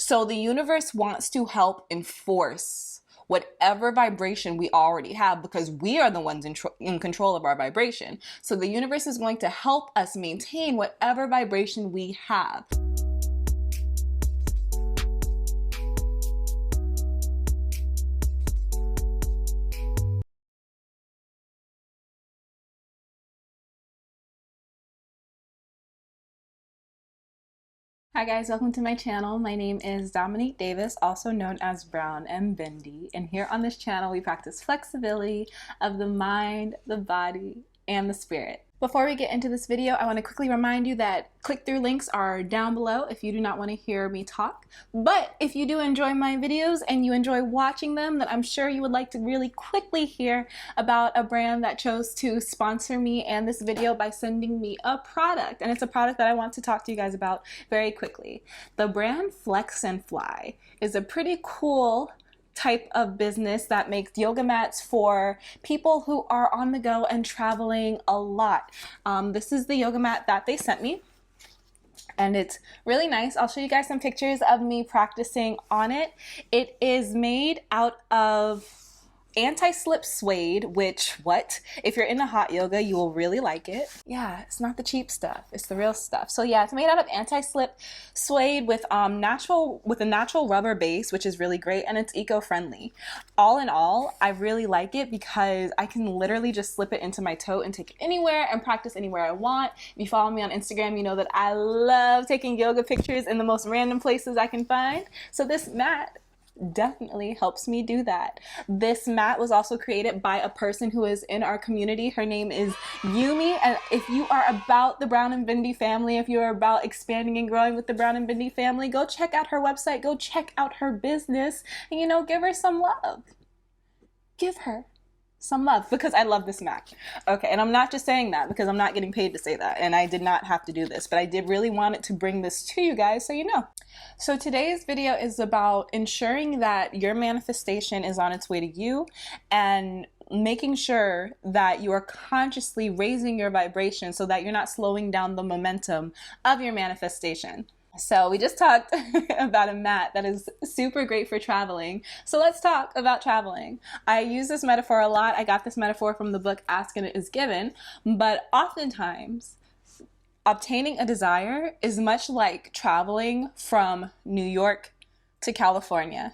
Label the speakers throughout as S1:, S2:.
S1: So the universe wants to help enforce whatever vibration we already have, because we are the ones in control of our vibration. So the universe is going to help us maintain whatever vibration we have. Hi guys, welcome to my channel. My name is Dominique Davis, also known as Brown and Bendy, and here on this channel we practice flexibility of the mind, the body, and the spirit. Before we get into this video, I want to quickly remind you that click-through links are down below if you do not want to hear me talk. But if you do enjoy my videos and you enjoy watching them, then I'm sure you would like to really quickly hear about a brand that chose to sponsor me and this video by sending me a product. And it's a product that I want to talk to you guys about very quickly. The brand Flex and Fly is a pretty cool type of business that makes yoga mats for people who are on the go and traveling a lot. This is the yoga mat that they sent me, and it's really nice. I'll show you guys some pictures of me practicing on it. It is made out of anti-slip suede, which if you're into hot yoga, you will really like it. Yeah, it's not the cheap stuff, it's the real stuff. So yeah, it's made out of anti-slip suede with a natural rubber base, which is really great, and it's eco-friendly. All in all, I really like it because I can literally just slip it into my toe and take it anywhere and practice anywhere I want. If you follow me on Instagram, you know that I love taking yoga pictures in the most random places I can find. So this mat definitely helps me do that. This mat was also created by a person who is in our community. Her name is Yumi, and if you are about the Brown and Bendy family, if you're about expanding and growing with the Brown and Bendy family, go check out her website, go check out her business, and give her some love. Give her some love, because I love this mat. Okay, and I'm not just saying that because I'm not getting paid to say that, and I did not have to do this, but I did really want it to bring this to you guys so you know. So today's video is about ensuring that your manifestation is on its way to you and making sure that you are consciously raising your vibration so that you're not slowing down the momentum of your manifestation. So we just talked about a mat that is super great for traveling. So let's talk about traveling. I use this metaphor a lot. I got this metaphor from the book Ask and It Is Given, but oftentimes obtaining a desire is much like traveling from New York to California.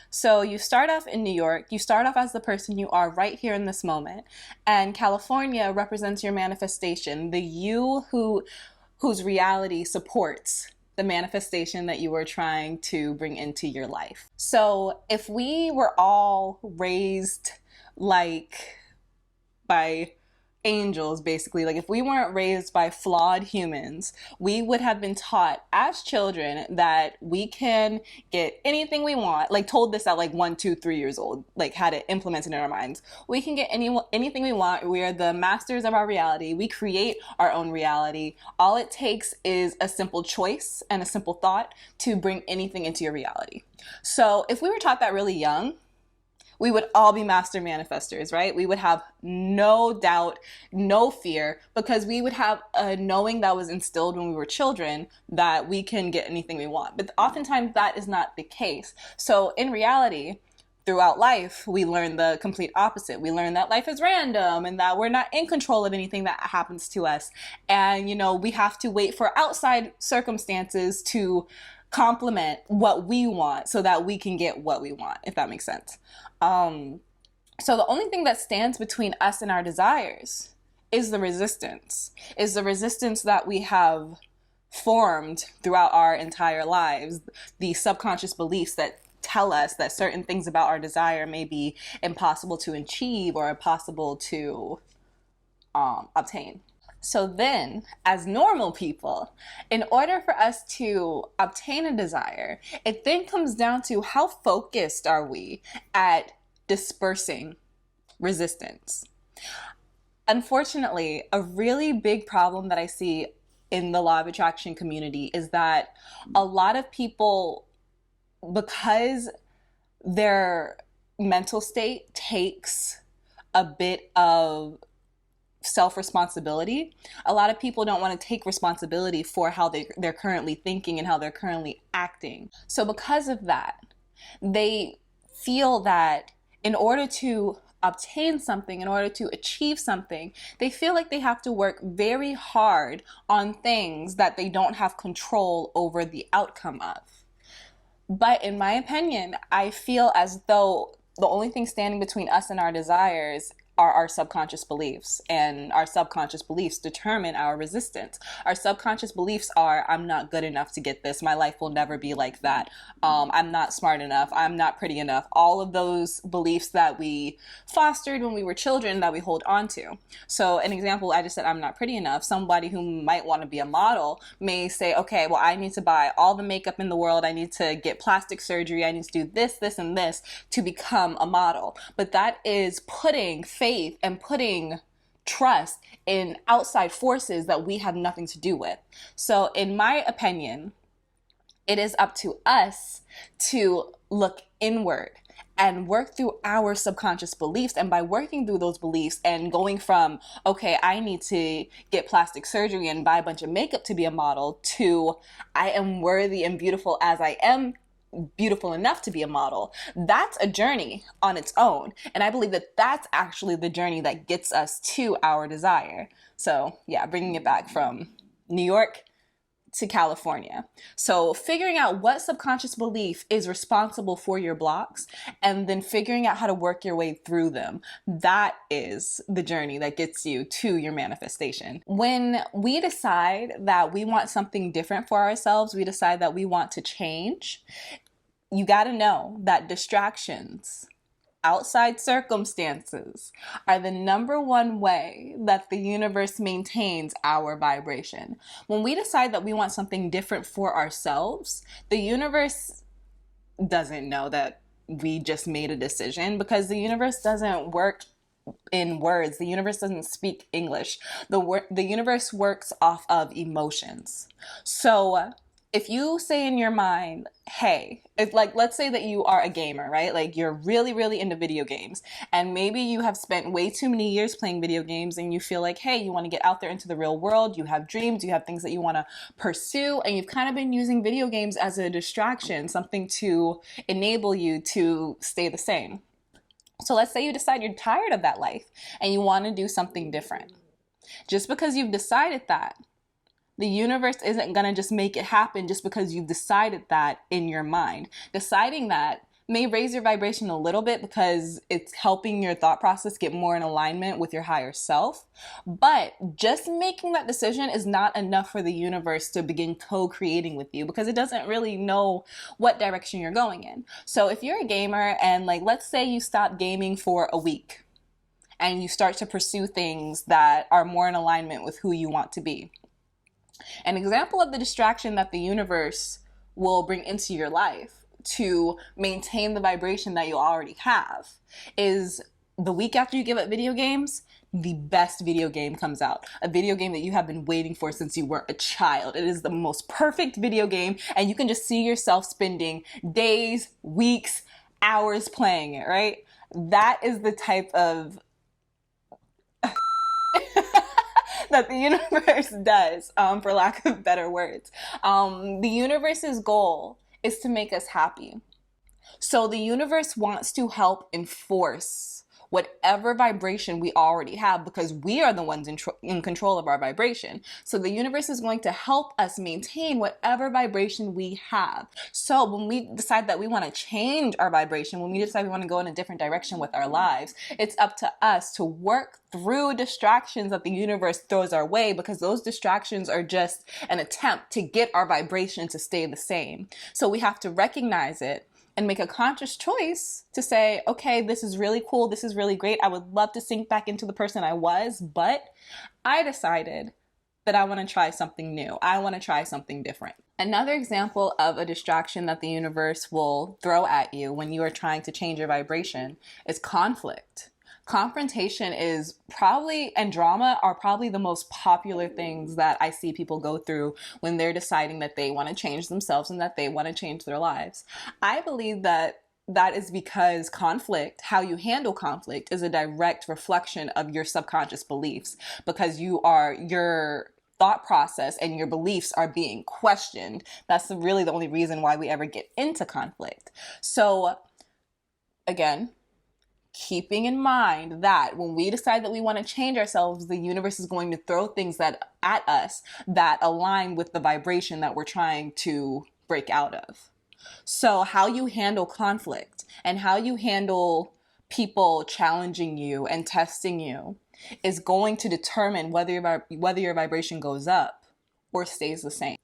S1: So you start off in New York, you start off as the person you are right here in this moment, and California represents your manifestation, the you whose reality supports the manifestation that you were trying to bring into your life. So if we were all raised like by angels, basically, like if we weren't raised by flawed humans, we would have been taught as children that we can get anything we want, like told this at like 1, 2, 3 years old, like had it implemented in our minds. We can get anything we want. We are the masters of our reality. We create our own reality. All it takes is a simple choice and a simple thought to bring anything into your reality. So if we were taught that really young, we would all be master manifestors, right? We would have no doubt, no fear, because we would have a knowing that was instilled when we were children that we can get anything we want. But oftentimes that is not the case. So in reality, throughout life, we learn the complete opposite. We learn that life is random and that we're not in control of anything that happens to us. And, we have to wait for outside circumstances to complement what we want so that we can get what we want, if that makes sense. So the only thing that stands between us and our desires is the resistance that we have formed throughout our entire lives, the subconscious beliefs that tell us that certain things about our desire may be impossible to achieve or impossible to obtain. So then, as normal people, in order for us to obtain a desire, it then comes down to how focused are we at dispersing resistance. Unfortunately, a really big problem that I see in the law of attraction community is that a lot of people, because their mental state takes a bit of self-responsibility. A lot of people don't want to take responsibility for how they're currently thinking and how they're currently acting. So because of that, they feel that in order to obtain something, in order to achieve something, they feel like they have to work very hard on things that they don't have control over the outcome of. But in my opinion, I feel as though the only thing standing between us and our desires are our subconscious beliefs, and our subconscious beliefs determine our resistance. Our subconscious beliefs are, I'm not good enough to get this, my life will never be like that, I'm not smart enough, I'm not pretty enough. All of those beliefs that we fostered when we were children that we hold on to. So an example, I just said I'm not pretty enough. Somebody who might want to be a model may say, okay, well, I need to buy all the makeup in the world, I need to get plastic surgery, I need to do this, this, and this to become a model. But that is putting faith and putting trust in outside forces that we have nothing to do with. So in my opinion, it is up to us to look inward and work through our subconscious beliefs. And by working through those beliefs and going from, okay, I need to get plastic surgery and buy a bunch of makeup to be a model, to I am worthy and beautiful as I am, beautiful enough to be a model, that's a journey on its own. And I believe that that's actually the journey that gets us to our desire. So yeah, bringing it back from New York to California. So figuring out what subconscious belief is responsible for your blocks, and then figuring out how to work your way through them. That is the journey that gets you to your manifestation. When we decide that we want something different for ourselves, we decide that we want to change, you got to know that distractions, outside circumstances, are the number one way that the universe maintains our vibration. When we decide that we want something different for ourselves, the universe doesn't know that we just made a decision, because the universe doesn't work in words. The universe doesn't speak English. The universe works off of emotions. So if you say in your mind, hey, let's say that you are a gamer, right? Like you're really, really into video games, and maybe you have spent way too many years playing video games, and you feel like, hey, you want to get out there into the real world, you have dreams, you have things that you want to pursue, and you've kind of been using video games as a distraction, something to enable you to stay the same. So let's say you decide you're tired of that life and you want to do something different. Just because you've decided that, the universe isn't going to just make it happen just because you've decided that in your mind. Deciding that may raise your vibration a little bit because it's helping your thought process get more in alignment with your higher self. But just making that decision is not enough for the universe to begin co-creating with you, because it doesn't really know what direction you're going in. So if you're a gamer and let's say you stop gaming for a week and you start to pursue things that are more in alignment with who you want to be. An example of the distraction that the universe will bring into your life to maintain the vibration that you already have is the week after you give up video games, the best video game comes out. A video game that you have been waiting for since you were a child. It is the most perfect video game, and you can just see yourself spending days, weeks, hours playing it, right? That is the type of that the universe does, for lack of better words. The universe's goal is to make us happy. So the universe wants to help enforce whatever vibration we already have, because we are the ones in control of our vibration. So the universe is going to help us maintain whatever vibration we have. So when we decide that we want to change our vibration, when we decide we want to go in a different direction with our lives, it's up to us to work through distractions that the universe throws our way, because those distractions are just an attempt to get our vibration to stay the same. So we have to recognize it and make a conscious choice to say, okay, this is really cool, this is really great, I would love to sink back into the person I was, but I decided that I want to try something new. I want to try something different. Another example of a distraction that the universe will throw at you when you are trying to change your vibration is conflict. Confrontation is probably, and drama are probably the most popular things that I see people go through when they're deciding that they want to change themselves and that they want to change their lives. I believe that that is because conflict, how you handle conflict, is a direct reflection of your subconscious beliefs, because your thought process and your beliefs are being questioned. That's really the only reason why we ever get into conflict. So again, keeping in mind that when we decide that we want to change ourselves, the universe is going to throw things at us that align with the vibration that we're trying to break out of. So how you handle conflict and how you handle people challenging you and testing you is going to determine whether your vibration goes up or stays the same.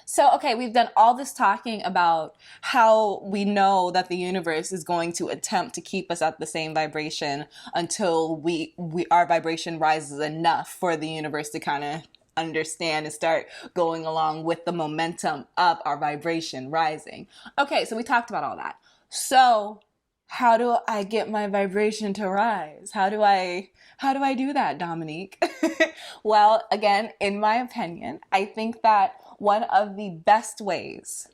S1: So, okay, we've done all this talking about how we know that the universe is going to attempt to keep us at the same vibration until our vibration rises enough for the universe to kind of understand and start going along with the momentum of our vibration rising. Okay, so we talked about all that. So how do I get my vibration to rise? How do I do that, Dominique? Well, again, in my opinion, I think that one of the best ways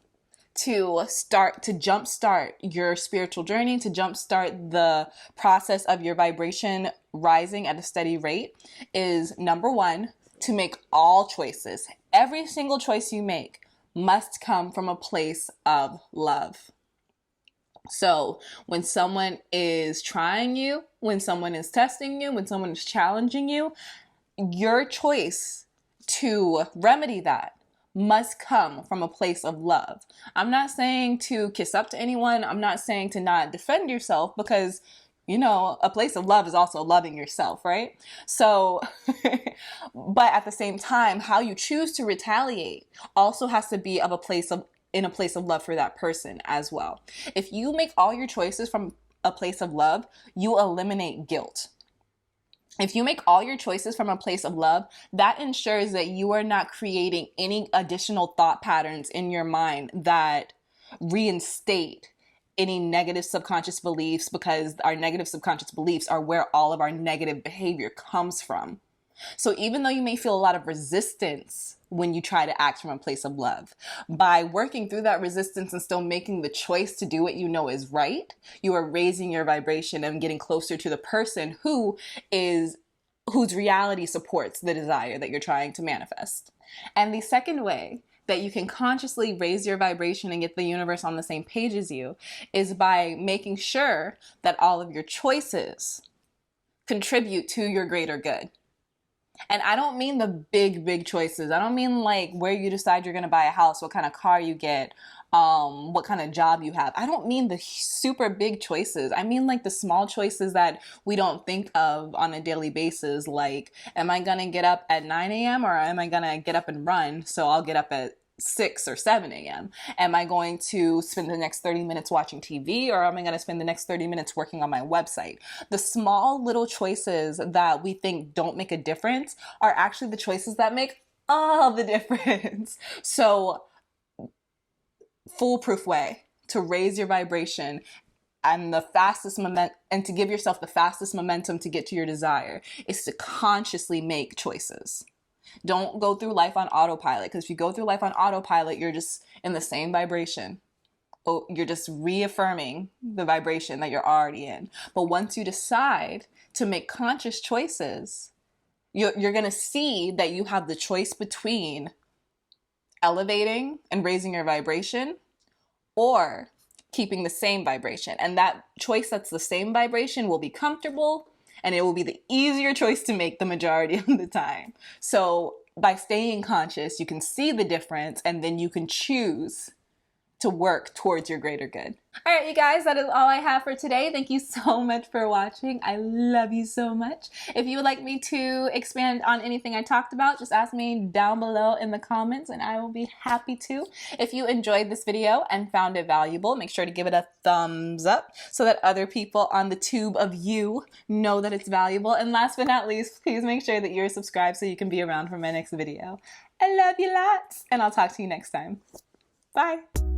S1: to jumpstart your spiritual journey, to jumpstart the process of your vibration rising at a steady rate, is number one, to make all choices. Every single choice you make must come from a place of love. So when someone is trying you, when someone is testing you, when someone is challenging you, your choice to remedy that must come from a place of love. I'm not saying to kiss up to anyone. I'm not saying to not defend yourself, because a place of love is also loving yourself, right? So, but at the same time, how you choose to retaliate also has to be in a place of love for that person as well. If you make all your choices from a place of love, you eliminate guilt. If you make all your choices from a place of love, that ensures that you are not creating any additional thought patterns in your mind that reinstate any negative subconscious beliefs, because our negative subconscious beliefs are where all of our negative behavior comes from. So even though you may feel a lot of resistance when you try to act from a place of love, by working through that resistance and still making the choice to do what you know is right, you are raising your vibration and getting closer to the person whose reality supports the desire that you're trying to manifest. And the second way that you can consciously raise your vibration and get the universe on the same page as you is by making sure that all of your choices contribute to your greater good. And I don't mean the big choices. I don't mean like where you decide you're going to buy a house, what kind of car you get, what kind of job you have. I don't mean the super big choices. I mean like the small choices that we don't think of on a daily basis. Like, am I going to get up at 9 a.m. or am I going to get up and run? So I'll get up at 6 or 7 a.m. Am I going to spend the next 30 minutes watching TV, or am I going to spend the next 30 minutes working on my website? The small little choices that we think don't make a difference are actually the choices that make all the difference. So, foolproof way to raise your vibration and and to give yourself the fastest momentum to get to your desire is to consciously make choices. Don't go through life on autopilot, because if you go through life on autopilot, you're just in the same vibration. Oh, you're just reaffirming the vibration that you're already in. But once you decide to make conscious choices, you're going to see that you have the choice between elevating and raising your vibration or keeping the same vibration. And that choice that's the same vibration will be comfortable, and it will be the easier choice to make the majority of the time. So by staying conscious, you can see the difference, and then you can choose to work towards your greater good. All right, you guys, that is all I have for today. Thank you so much for watching. I love you so much. If you would like me to expand on anything I talked about, just ask me down below in the comments and I will be happy to. If you enjoyed this video and found it valuable, make sure to give it a thumbs up so that other people on the tube of you know that it's valuable. And last but not least, please make sure that you're subscribed so you can be around for my next video. I love you lots, and I'll talk to you next time. Bye.